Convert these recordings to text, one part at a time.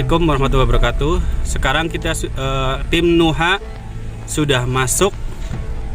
Assalamualaikum warahmatullahi wabarakatuh. Sekarang kita tim Nuha sudah masuk,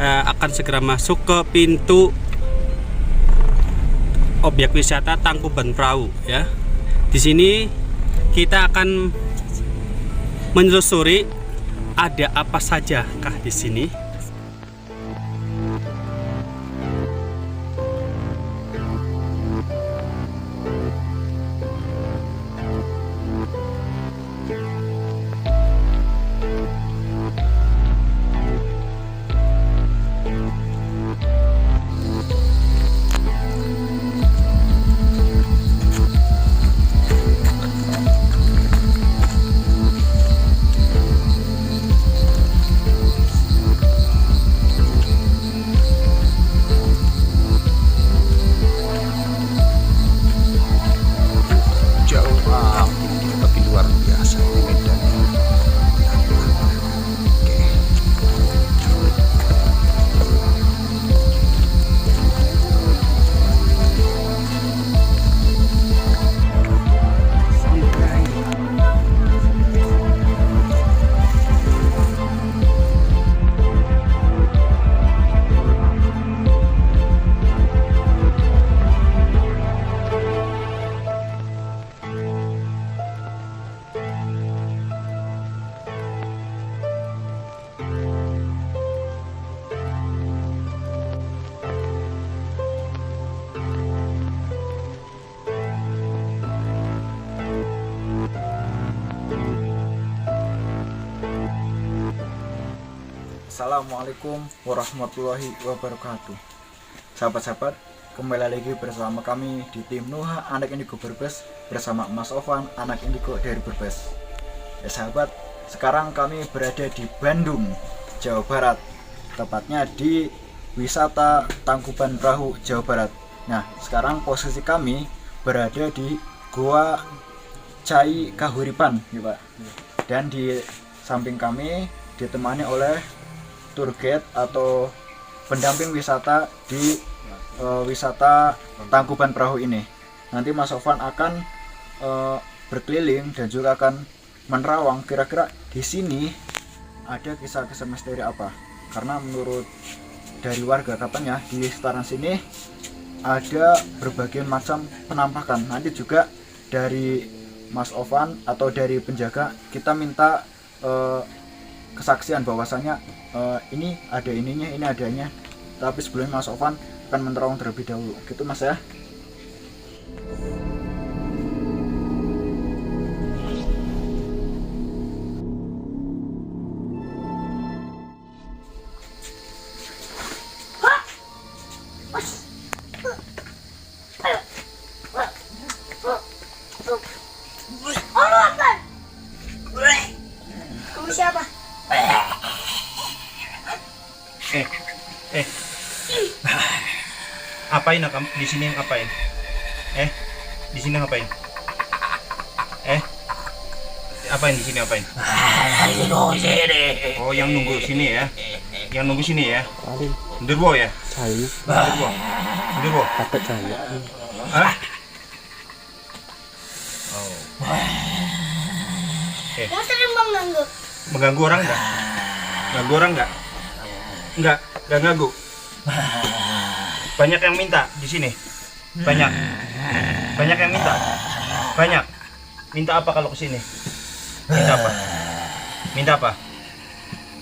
akan segera masuk ke pintu objek wisata Tangkuban Perahu ya. Di sini kita akan menelusuri ada apa saja kah di sini. Assalamualaikum warahmatullahi wabarakatuh. Sahabat-sahabat, kembali lagi bersama kami di tim Nuha Anak Indigo Brebes bersama Mas Ovan Anak Indigo dari Brebes. Ya sahabat, sekarang kami berada di Bandung, Jawa Barat, tepatnya di wisata Tangkuban Perahu, Jawa Barat. Nah, sekarang posisi kami berada di Goa Cai Kahuripan, ya Pak. Dan di samping kami ditemani oleh tour guide atau pendamping wisata di wisata Tangkuban Perahu ini. Nanti Mas Ovan akan berkeliling dan juga akan menerawang kira-kira di sini ada kisah-kisah misteri apa. Karena menurut dari warga katanya di sekitaran sini ada berbagai macam penampakan. Nanti juga dari Mas Ovan atau dari penjaga kita minta kesaksian bahwasanya ini ada ininya, ini adanya. Tapi sebelumnya Mas Ovan akan menerawang terlebih dahulu. Gitu Mas ya. Kamu siapa? Apain kamu di sini, ngapain? Di sini ngapain? Apain di sini, apain? Oh, yang nunggu sini ya. Yang nunggu sini ya. Nderwo ya? Nderwo. Takut saya. Hah? Oh. Kamu sering mengganggu? Mengganggu orang enggak? Ganggu orang enggak? Enggak ganggu. Banyak yang minta di sini. Banyak yang minta. Banyak. Minta apa kalau ke sini? Minta apa? Minta apa?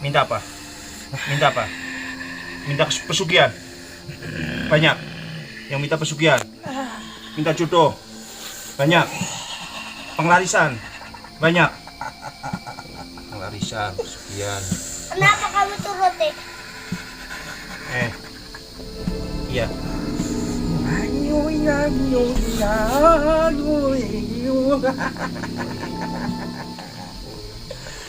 Minta apa? Minta apa? Minta pesugihan. Banyak yang minta pesugihan. Minta jodoh. Banyak. Penglarisan. Banyak. Penglarisan, pesugihan. Kenapa kamu turuti? Iya.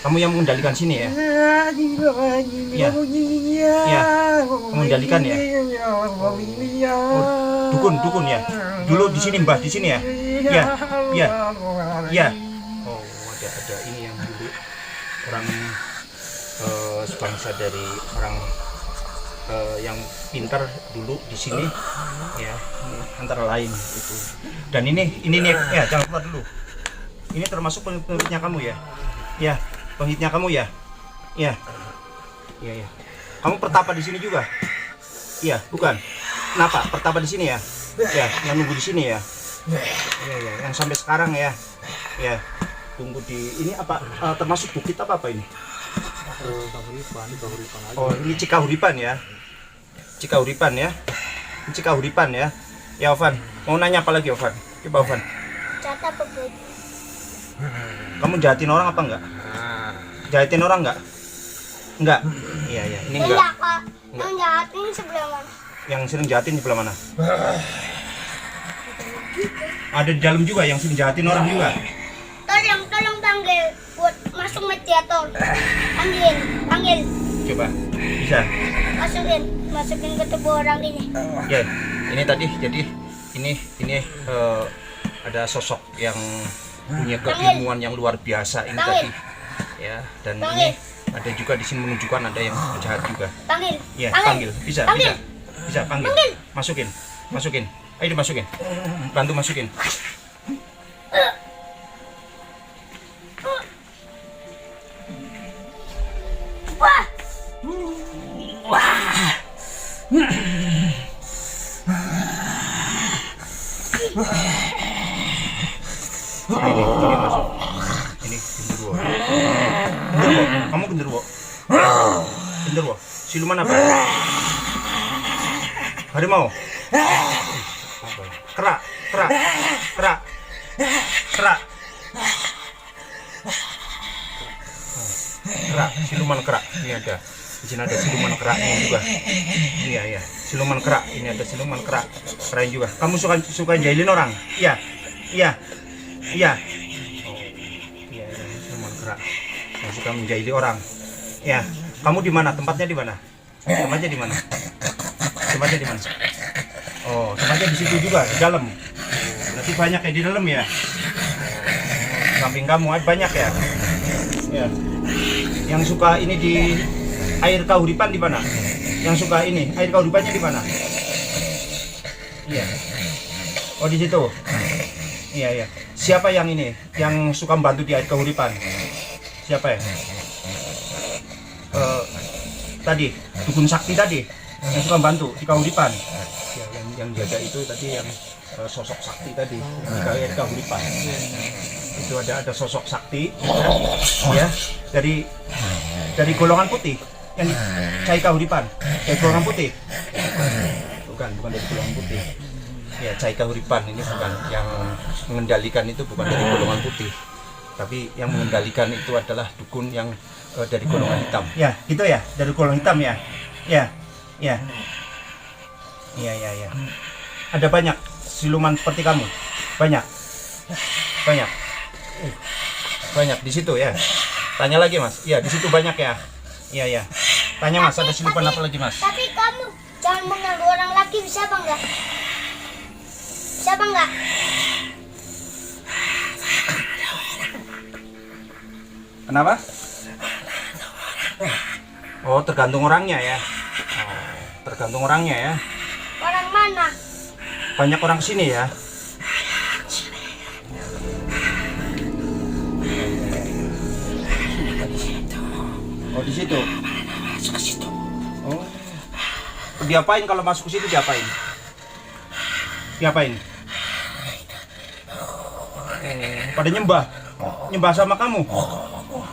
Kamu yang mengendalikan sini ya? Iya. Iya. Mengendalikan ya? Oh, dukun ya? Dulu di sini Mbah, di sini ya? Iya. Iya. Iya. Oh, ada ini yang dulu orang sebangsa dari orang yang pintar dulu di sini ya, antara lain itu. Dan ini nih ya, jangan keluar dulu. Ini termasuk penghitnya kamu ya? Ya, penghitnya kamu ya? Ya. Iya, ya. Kamu pertapa di sini juga? Iya, bukan? Kenapa? Pertapa di sini ya? Ya, yang nunggu di sini ya? Iya, ya. Yang sampai sekarang ya? Ya. Tunggu di ini apa? Termasuk bukit apa ini? Oh, ini Cikahuripan ya? Cikahuripan ya? Ini Cikahuripan ya? Ya, Ovan. Mau nanya apa lagi, Ovan? Coba, Ovan. Jatah pebut. Kamu jahatin orang apa enggak? Jahatin orang enggak? Enggak. Iya, iya. Ini enggak. Enggak kak. Yang jahat ini sebelah mana? Yang sering jahatin di sebelah mana? Ada di dalam juga yang sering jahatin orang juga. Tolong panggil buat masuk mediator. Panggil. Coba. Bisa. Masukin ke tubuh orang ini. Ya. Ini tadi jadi ini ada sosok yang punya keilmuan yang luar biasa ini tadi. Ya, dan ini ada juga di sini menunjukkan ada yang jahat juga. Panggil. Ya, panggil. Bisa. Bisa panggil. Masukin. Ayo dimasukin. Bantu masukin. Wah. Ini masuk. Ini genderuwo. Kamu genderuwo. Genderuwo. Siluman apa? Harimau. Kera. Siluman kera. Ini ada. Di sini ada siluman kera juga. Iya. Siluman kera. Ini ada siluman kera. Keren juga. Kamu suka jahilin orang? Iya. Oh, iya, siluman kera. Yang suka menjahili orang. Ya. Kamu di mana? Tempatnya di mana? Tempatnya di mana? Oh, tempatnya di situ juga, di dalam. Berarti banyak ya di dalam ya? Samping kamu banyak ya? Ya. Yang suka ini di air kahuripan di mana? Yang suka ini, air kahuripannya di mana? Iya. Oh, di situ. Iya. Siapa yang ini? Yang suka membantu di air kahuripan? Siapa ya? Tadi, dukun sakti tadi yang suka membantu di kahuripan. Ya, yang jaga itu tadi yang sosok sakti tadi di air kahuripan. Itu ada sosok sakti ya dari golongan putih yang di Cai Kahuripan. Dari golongan putih. Bukan dari golongan putih. Ya, Cai Kahuripan ini bukan yang mengendalikan, itu bukan dari golongan putih. Tapi yang mengendalikan itu adalah dukun yang dari golongan hitam. Ya, gitu ya, dari golongan hitam ya. Ya. Ada banyak siluman seperti kamu. Banyak di situ ya. Tanya lagi Mas. Iya, di situ banyak ya. Iya. Tanya Mas, ada siluman apa lagi Mas? Tapi kamu jangan mengganggu orang lagi, bisa apa enggak? Kenapa? Oh, tergantung orangnya ya. Tergantung orangnya ya. Orang mana? Banyak orang sini ya. Oh, di situ. Oh. Diapain kalau masuk ke situ, diapain? Pada nyembah sama kamu.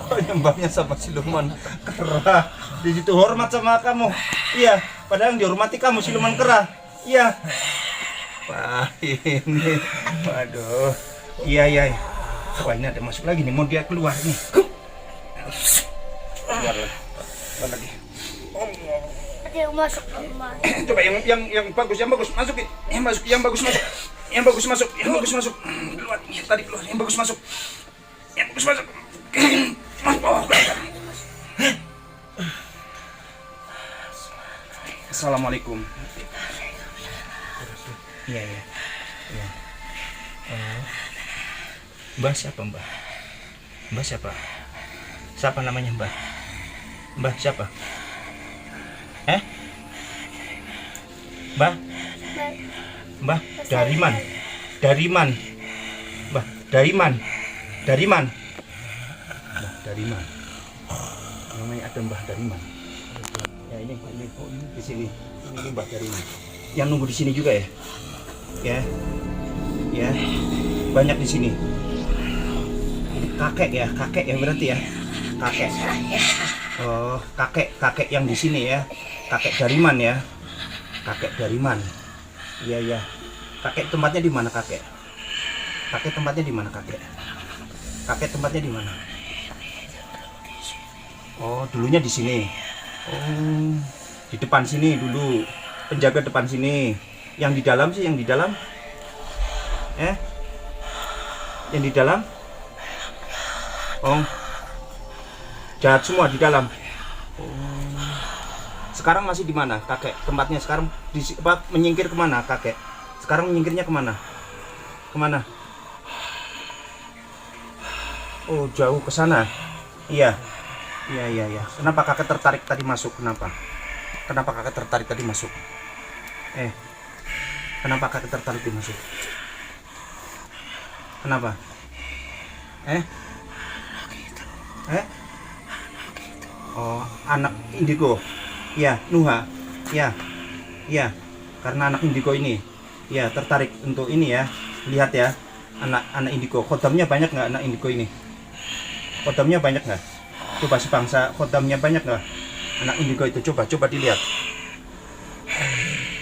Nyembahnya sama siluman kera. Di situ hormat sama kamu. Iya, padahal yang dihormati kamu siluman kera. Iya. Wah, ini. Waduh. Iya. Wah, ini ada masuk lagi nih, mau dia keluar nih. Keluar lagi. Ada yang masuk rumah. Coba yang bagus masukin. Yang bagus masuk. Keluar, tadi keluar. Yang bagus masuk. Assalamualaikum. Iya. Mbah siapa Mbah? Mbah siapa? Siapa namanya Mbah? Mbah siapa? Mbah Dariman. Mbah Dariman. Dariman. Mbah Dariman. Namanya ada Mbah Dariman. Ya ini di sini. Ini Mbah Dariman. Yang nunggu di sini juga ya. Ya. Banyak di sini. Ini kakek ya berarti ya. Kakek. Oh, kakek yang di sini ya. Kakek Dariman ya. Kakek Dariman. Iya. Kakek tempatnya di mana kakek? Kakek tempatnya di mana kakek? Kakek tempatnya di mana? Oh, dulunya di sini. Oh, di depan sini dulu. Penjaga depan sini. Yang di dalam sih, yang di dalam? Yang di dalam? Oh, jahat semua di dalam. Oh. Sekarang masih di mana kakek? Tempatnya sekarang menyingkir kemana kakek? Sekarang menyingkirnya kemana? Kemana? Oh, jauh ke sana. Iya. Kenapa kakek tertarik tadi masuk? Kenapa kakek tertarik tadi masuk? Kenapa kakek tertarik tadi masuk? Kenapa? Oh, anak indigo. Ya, Nuha. Ya. Karena anak indigo ini. Ya, tertarik untuk ini ya. Lihat ya. Anak indigo. Khodamnya banyak nggak anak indigo ini? Khodamnya banyak nggak? Coba sebangsa khodamnya banyak nggak? Anak indigo itu coba dilihat.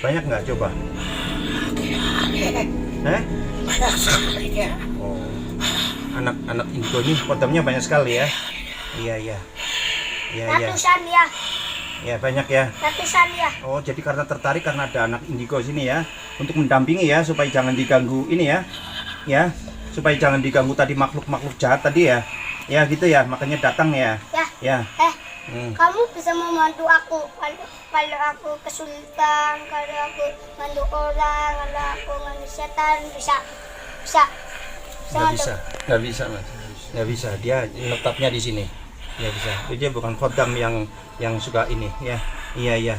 Banyak nggak coba? Oh, anak indigo ini khodamnya banyak sekali ya. Iya. Ratusan ya. Ya banyak ya. Ratusan ya. Oh, jadi karena tertarik karena ada anak indigo sini ya, untuk mendampingi ya supaya jangan diganggu ini ya. Ya, supaya jangan diganggu tadi makhluk-makhluk jahat tadi ya. Ya gitu ya, makanya datang ya. Ya. Kamu bisa membantu aku kalau aku kesulitan, kalau aku bantu orang, kalau aku bantu setan, bisa. Nggak bisa mas. Nggak bisa. Dia menetapnya di sini. Ya bisa. Dia bukan khodam yang suka ini ya. Iya.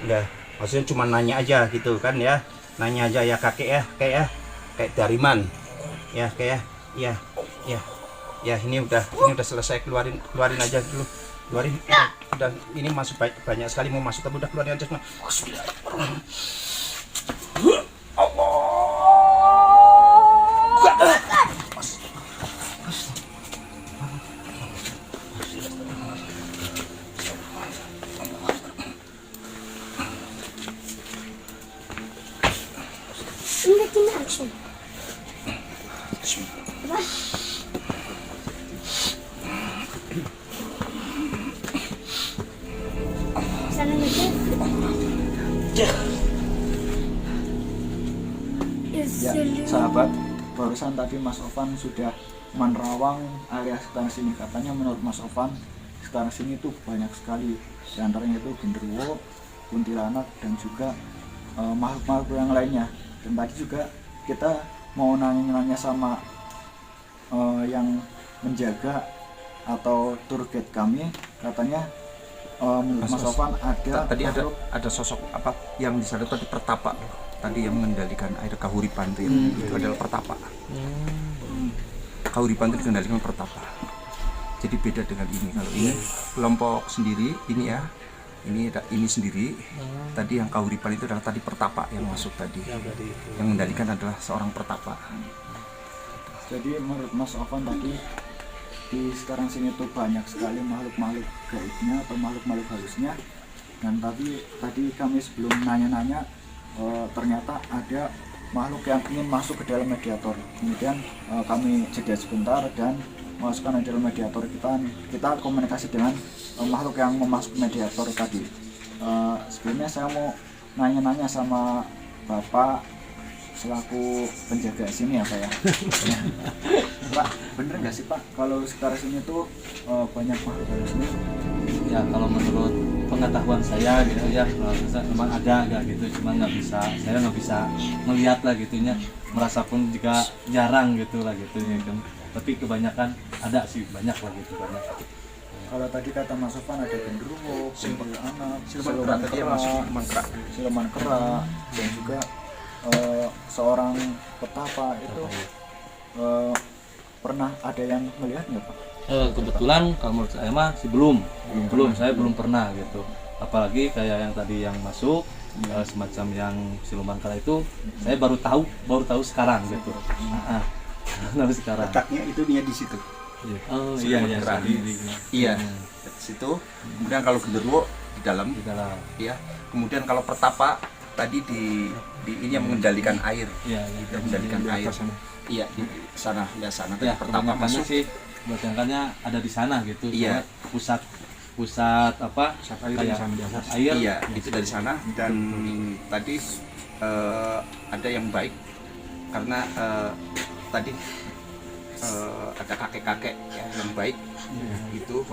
Enggak. Maksudnya cuma nanya aja gitu kan ya. Nanya aja ya kakek ya, kayak Dariman. Ya kayak ya. Ya ini udah selesai, keluarin aja dulu. Keluarin. Udah ini masuk banyak sekali mau masuk tapi udah keluarin aja semua. Ini langsung. Apa? Sana aja. Ya, sahabat, barusan tadi Mas Ovan sudah menerawang area sekitar sini. Katanya menurut Mas Ovan, sekitar sini tuh banyak sekali. Di antaranya itu genderuwo, kuntilanak, dan juga makhluk-makhluk yang lainnya. Dan tadi juga kita mau nanya-nanya sama yang menjaga atau tour guide kami, katanya menurut Mas Ovan tadi ada sosok apa yang di sana tadi pertapa tadi yang mengendalikan air kahuripan itu adalah pertapa. Kahuripan itu dikendalikan pertapa. Jadi beda dengan ini. Kalau ini kelompok sendiri ini ya. Ini sendiri. Tadi yang kahuripan itu adalah tadi pertapa yang masuk tadi. Yang mengendalikan adalah seorang pertapa. Jadi menurut Mas Ovan tadi di sekarang sini tuh banyak sekali makhluk-makhluk gaibnya atau makhluk-makhluk halusnya. Dan tadi kami sebelum nanya-nanya ternyata ada makhluk yang ingin masuk ke dalam mediator. Kemudian kami jeda sebentar dan masukkan ke dalam mediator kita komunikasi dengan makhluk yang memasuk mediator tadi. Sebelumnya saya mau nanya-nanya sama Bapak selaku penjaga sini ya Pak ya. Pak, bener nggak sih Pak kalau sekitar sini tuh banyak makhluk halusnya? Ya kalau menurut pengetahuan saya gitu ya, memang ada nggak gitu, cuma saya nggak bisa melihat lah gitunya, merasa pun juga jarang gitu lah gitu ya kan. Tapi kebanyakan ada sih, banyak lah gitu banyak. Kalau tadi kata Mas Ovan ada genderuwo, kuntilanak, siluman kera, dan juga seorang petapa itu Pernah ada yang melihat nggak Pak? Kebetulan kalau menurut saya mah sih saya belum pernah gitu. Apalagi kayak yang tadi yang masuk semacam yang siluman kera itu, saya baru tahu sekarang gitu. Baru sekarang. Letaknya itu dia di situ. Oh Siluman iya kera. di Iya, di situ. Kemudian kalau genderuwo di dalam, di dalam. ya. Kemudian kalau pertapa tadi di ini yang mengendalikan air. Iya, Yang mengendalikan air. Iya, di sana, ya sana. Tadi Ya, pertapa kebanyakannya masuk. sih kebanyakannya ada di sana gitu. Iya. Soalnya pusat apa? Kayak air. Iya, itu dari sana. Dan tadi ada yang baik karena tadi ada kakek-kakek ya, yang baik itu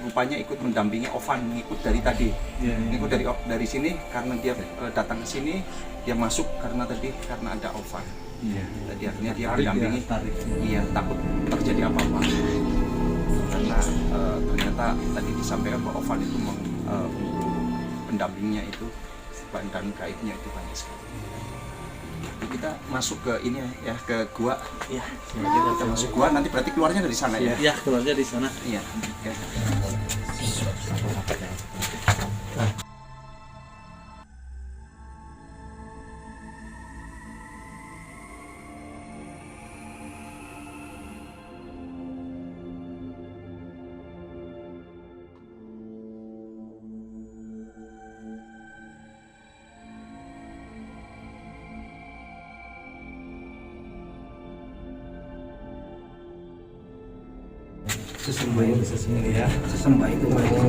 rupanya ikut mendampingi Ovan, ngikut dari tadi, ngikut dari sini karena dia datang ke sini, dia masuk karena ada Ovan. Tadi akhirnya dia mendampingi, iya, takut terjadi apa-apa karena ternyata tadi disampaikan bahwa Ovan itu pendampingnya itu dan gaibnya itu banyak sekali. Jadi kita masuk ke ini ya, ke gua. Iya. Kita masuk gua, nanti berarti keluarnya dari sana ya. Iya, keluarnya di sana. Iya. Oke.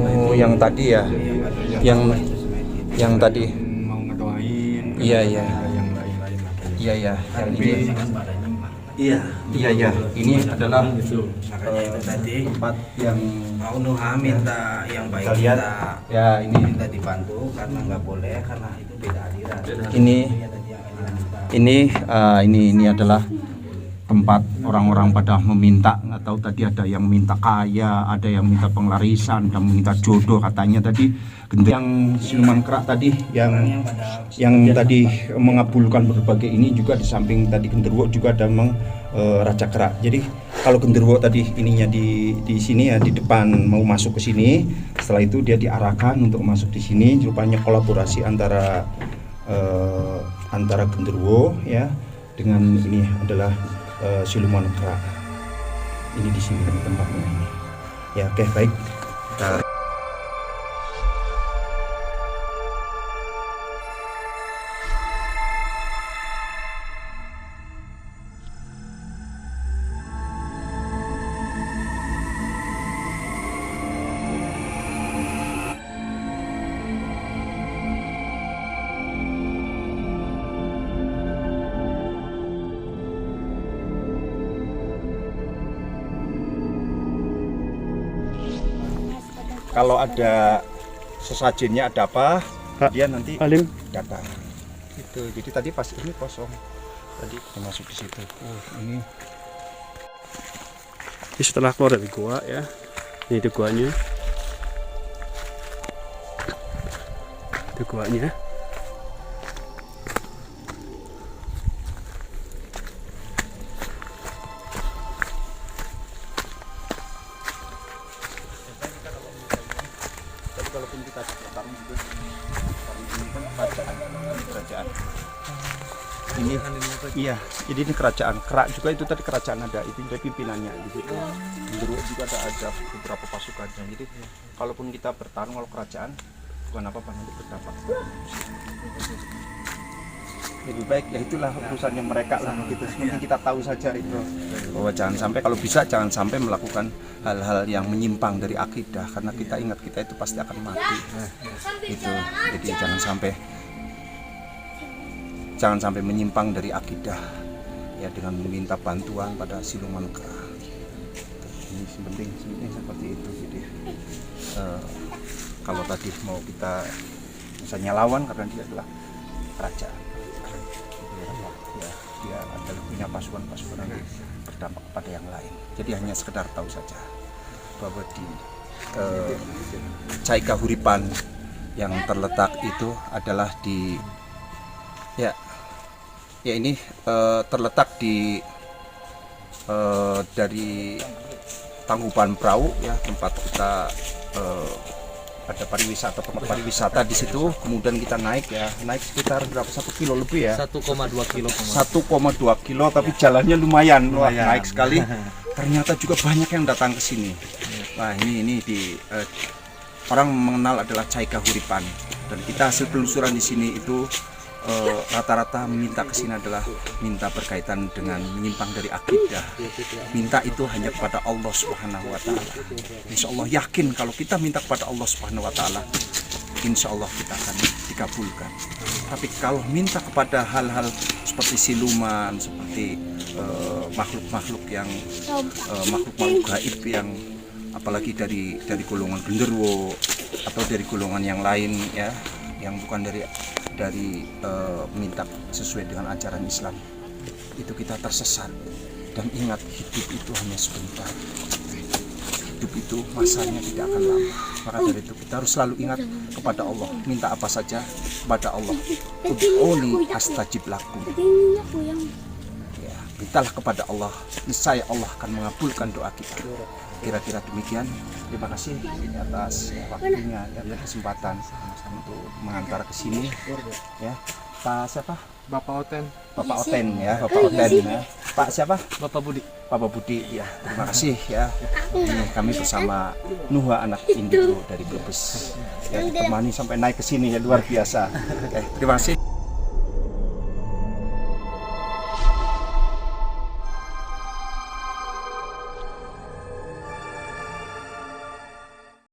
Oh, yang tadi ya. Yang tadi. Mau ngedoain. Iya, iya. Yang lain-lain apa ya. Iya, iya. Yang ini. Iya. Iya, iya. Ini adalah Makanya itu tadi tempat yang mau Nuha minta yang baik kita lihat. Ya, ini minta dibantu karena nggak boleh karena itu beda aliran. ini Ya, tadi yang aliran kita. ini adalah tempat orang-orang pada meminta, nggak tahu tadi ada yang minta kaya, ada yang minta penglarisan, dan minta jodoh katanya tadi. Yang siluman kera tadi yang tadi mengabulkan berbagai ini juga di samping tadi genderuwo juga ada memang raja kera. Jadi kalau genderuwo tadi ininya di sini ya, di depan mau masuk ke sini, setelah itu dia diarahkan untuk masuk di sini. Rupanya kolaborasi antara genderuwo ya dengan ini adalah siluman kera. Ini di sini tempatnya ini. Ya, oke, baik. Kita kalau ada sesajennya, ada apa, dia nanti datang. Itu. Jadi tadi pas ini kosong. Tadi kita masuk di situ. Oh, ini. Ini setelah keluar dari gua ya. Ini di guanya. Itu guanya. Tapi kalaupun kita datang juga, ini kan kerajaan. Ini iya, jadi ini kerajaan. Kerak juga itu tadi kerajaan ada, itu dari pimpinannya di situ. Genderuwo juga ada beberapa pasukannya. Jadi kalaupun kita bertarung kalau kerajaan bukan apa-apa, nanti berdampak. Lebih baik ya itulah urusannya mereka lah gitu. Mungkin kita tahu saja itu bahwa jangan sampai, kalau bisa jangan sampai melakukan hal-hal yang menyimpang dari akidah, karena kita ingat kita itu pasti akan mati. Itu jadi jangan sampai menyimpang dari akidah ya dengan meminta bantuan pada siluman kera. Ini penting seperti itu. Jadi kalau tadi mau kita misalnya lawan karena dia adalah kerajaan. Ya, dia adalah punya pasukan-pasukan yang berdampak pada yang lain. Jadi hanya sekedar tahu saja bahwa di Cai Kahuripan yang terletak itu adalah di ya ini terletak di dari Tangkuban Perahu ya, tempat kita ada tempat pariwisata di situ. Kemudian kita naik sekitar berapa, 1 kilo lebih ya, 1,2 kilo. 1,2 kilo, tapi jalannya lumayan. Wah, naik sekali. Ternyata juga banyak yang datang ke sini. Wah, ini di orang mengenal adalah Cai Kahuripan, dan kita hasil penelusuran di sini itu rata-rata minta ke sini adalah minta berkaitan dengan menyimpang dari akidah. Minta itu hanya kepada Allah Subhanahu wa taala. Insya Allah yakin kalau kita minta kepada Allah Subhanahu wa taala, insya Allah kita akan dikabulkan. Tapi kalau minta kepada hal-hal seperti siluman, seperti makhluk-makhluk yang makhluk-makhluk gaib yang apalagi dari golongan genderuwo atau dari golongan yang lain ya, yang bukan dari minta sesuai dengan ajaran Islam, itu kita tersesat. Dan ingat, hidup itu hanya sebentar. Hidup itu masanya tidak akan lama. Maka dari itu kita harus selalu ingat kepada Allah. Minta apa saja kepada Allah. Ud'uni astajib lakum. Ya, mintalah kepada Allah, niscaya Allah akan mengabulkan doa kita. Kira-kira demikian. Terima kasih atas waktunya dan kesempatan untuk mengantar ke sini ya. Pak siapa? Bapak Oten. Bapak Oten ya, Bapak Oten ya. Pak siapa? Bapak Budi. Bapak Budi ya. Terima kasih ya. Ini kami bersama Nuha anak indigo dari Brebes. Ya, ditemani sampai naik ke sini ya, luar biasa. Terima kasih.